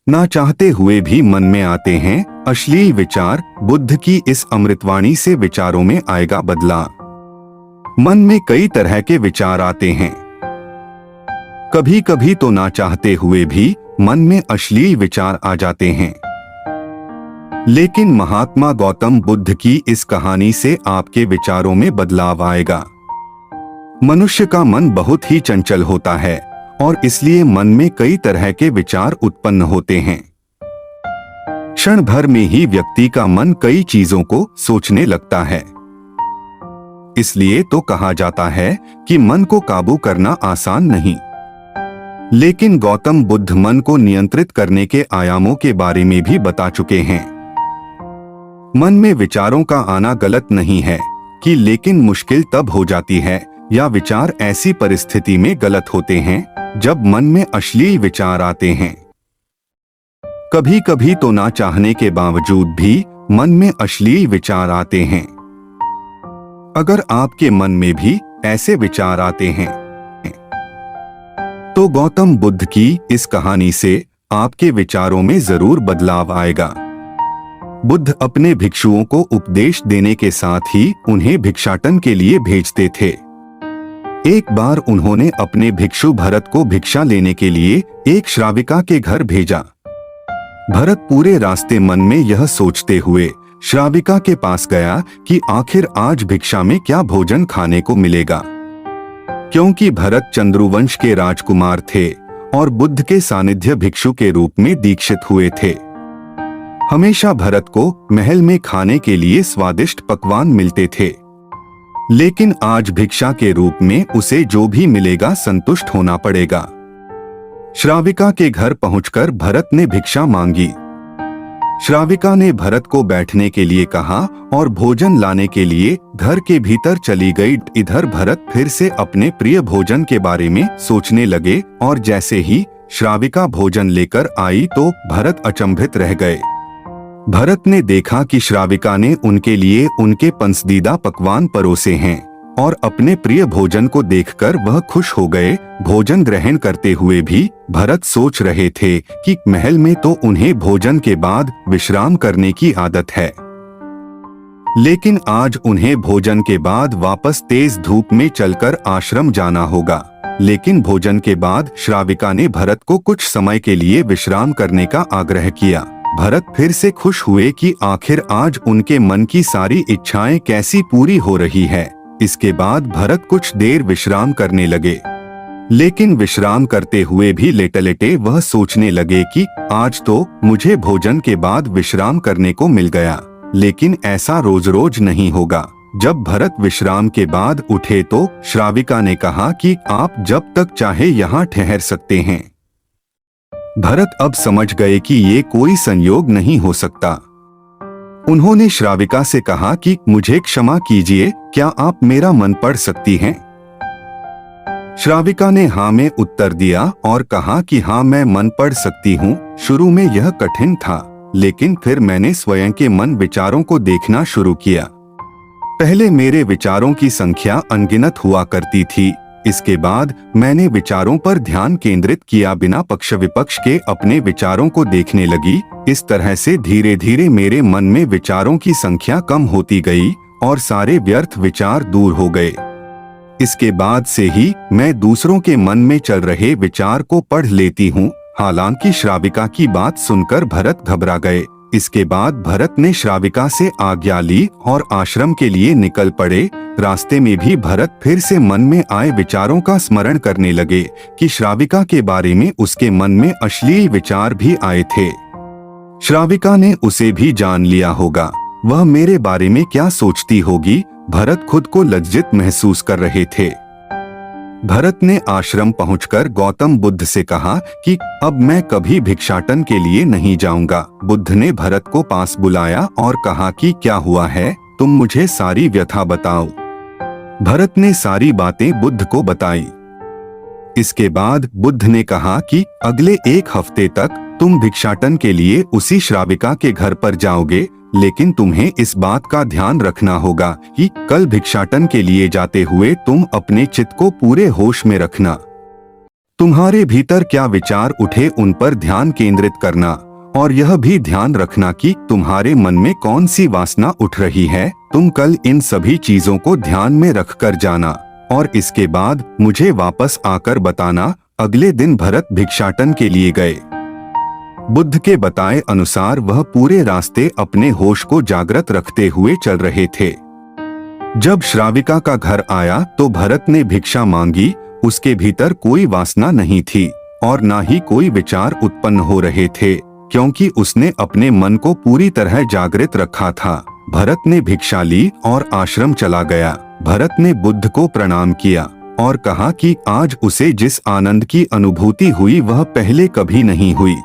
ना चाहते हुए भी मन में आते हैं अश्लील विचार। बुद्ध की इस अमृतवाणी से विचारों में आएगा बदलाव। मन में कई तरह के विचार आते हैं। कभी कभी तो ना चाहते हुए भी मन में अश्लील विचार आ जाते हैं। लेकिन महात्मा गौतम बुद्ध की इस कहानी से आपके विचारों में बदलाव आएगा। मनुष्य का मन बहुत ही चंचल होता है और इसलिए मन में कई तरह के विचार उत्पन्न होते हैं। क्षण भर में ही व्यक्ति का मन कई चीजों को सोचने लगता है। इसलिए तो कहा जाता है कि मन को काबू करना आसान नहीं। लेकिन गौतम बुद्ध मन को नियंत्रित करने के आयामों के बारे में भी बता चुके हैं। मन में विचारों का आना गलत नहीं है कि लेकिन मुश्किल तब हो जाती है या विचार ऐसी परिस्थिति में गलत होते हैं जब मन में अश्लील विचार आते हैं। कभी कभी तो ना चाहने के बावजूद भी मन में अश्लील विचार आते हैं। अगर आपके मन में भी ऐसे विचार आते हैं तो गौतम बुद्ध की इस कहानी से आपके विचारों में जरूर बदलाव आएगा। बुद्ध अपने भिक्षुओं को उपदेश देने के साथ ही उन्हें भिक्षाटन के लिए भेजते थे। एक बार उन्होंने अपने भिक्षु भरत को भिक्षा लेने के लिए एक श्राविका के घर भेजा। भरत पूरे रास्ते मन में यह सोचते हुए श्राविका के पास गया कि आखिर आज भिक्षा में क्या भोजन खाने को मिलेगा। क्योंकि भरत चंद्रुवंश के राजकुमार थे और बुद्ध के सानिध्य भिक्षु के रूप में दीक्षित हुए थे। हमेशा भरत को महल में खाने के लिए स्वादिष्ट पकवान मिलते थे, लेकिन आज भिक्षा के रूप में उसे जो भी मिलेगा संतुष्ट होना पड़ेगा। श्राविका के घर पहुंचकर भरत ने भिक्षा मांगी। श्राविका ने भरत को बैठने के लिए कहा और भोजन लाने के लिए घर के भीतर चली गई। इधर भरत फिर से अपने प्रिय भोजन के बारे में सोचने लगे और जैसे ही श्राविका भोजन लेकर आई तो भरत अचंभित रह गए। भरत ने देखा कि श्राविका ने उनके लिए उनके पसंदीदा पकवान परोसे हैं और अपने प्रिय भोजन को देखकर वह खुश हो गए। भोजन ग्रहण करते हुए भी भरत सोच रहे थे कि महल में तो उन्हें भोजन के बाद विश्राम करने की आदत है, लेकिन आज उन्हें भोजन के बाद वापस तेज धूप में चलकर आश्रम जाना होगा। लेकिन भोजन के बाद श्राविका ने भरत को कुछ समय के लिए विश्राम करने का आग्रह किया। भरत फिर से खुश हुए कि आखिर आज उनके मन की सारी इच्छाएं कैसी पूरी हो रही है। इसके बाद भरत कुछ देर विश्राम करने लगे, लेकिन विश्राम करते हुए भी लेटे लेटे वह सोचने लगे कि आज तो मुझे भोजन के बाद विश्राम करने को मिल गया, लेकिन ऐसा रोज रोज नहीं होगा। जब भरत विश्राम के बाद उठे तो श्राविका ने कहा कि आप जब तक चाहे यहाँ ठहर सकते हैं। भरत अब समझ गए कि ये कोई संयोग नहीं हो सकता। उन्होंने श्राविका से कहा कि मुझे क्षमा कीजिए, क्या आप मेरा मन पढ़ सकती हैं? श्राविका ने हाँ में उत्तर दिया और कहा कि हाँ, मैं मन पढ़ सकती हूँ। शुरू में यह कठिन था, लेकिन फिर मैंने स्वयं के मन विचारों को देखना शुरू किया। पहले मेरे विचारों की संख्या अनगिनत हुआ करती थी। इसके बाद मैंने विचारों पर ध्यान केंद्रित किया, बिना पक्ष विपक्ष के अपने विचारों को देखने लगी। इस तरह से धीरे धीरे मेरे मन में विचारों की संख्या कम होती गई और सारे व्यर्थ विचार दूर हो गए। इसके बाद से ही मैं दूसरों के मन में चल रहे विचार को पढ़ लेती हूँ। हालांकि श्राविका की बात सुनकर भरत घबरा गए। इसके बाद भरत ने श्राविका से आज्ञा ली और आश्रम के लिए निकल पड़े। रास्ते में भी भरत फिर से मन में आए विचारों का स्मरण करने लगे कि श्राविका के बारे में उसके मन में अश्लील विचार भी आए थे। श्राविका ने उसे भी जान लिया होगा, वह मेरे बारे में क्या सोचती होगी। भरत खुद को लज्जित महसूस कर रहे थे। भरत ने आश्रम पहुंचकर गौतम बुद्ध से कहा कि अब मैं कभी भिक्षाटन के लिए नहीं जाऊंगा। बुद्ध ने भरत को पास बुलाया और कहा कि क्या हुआ है, तुम मुझे सारी व्यथा बताओ। भरत ने सारी बातें बुद्ध को बताई। इसके बाद बुद्ध ने कहा कि अगले 1 हफ्ते तक तुम भिक्षाटन के लिए उसी श्राविका के घर पर जाओगे, लेकिन तुम्हें इस बात का ध्यान रखना होगा कि कल भिक्षाटन के लिए जाते हुए तुम अपने चित्त को पूरे होश में रखना। तुम्हारे भीतर क्या विचार उठे उन पर ध्यान केंद्रित करना और यह भी ध्यान रखना कि तुम्हारे मन में कौन सी वासना उठ रही है। तुम कल इन सभी चीजों को ध्यान में रखकर जाना और इसके बाद मुझे वापस आकर बताना। अगले दिन भरत भिक्षाटन के लिए गए। बुद्ध के बताए अनुसार वह पूरे रास्ते अपने होश को जागृत रखते हुए चल रहे थे। जब श्राविका का घर आया तो भरत ने भिक्षा मांगी। उसके भीतर कोई वासना नहीं थी और ना ही कोई विचार उत्पन्न हो रहे थे, क्योंकि उसने अपने मन को पूरी तरह जागृत रखा था। भरत ने भिक्षा ली और आश्रम चला गया। भरत ने बुद्ध को प्रणाम किया और कहा कि आज उसे जिस आनंद की अनुभूति हुई वह पहले कभी नहीं हुई।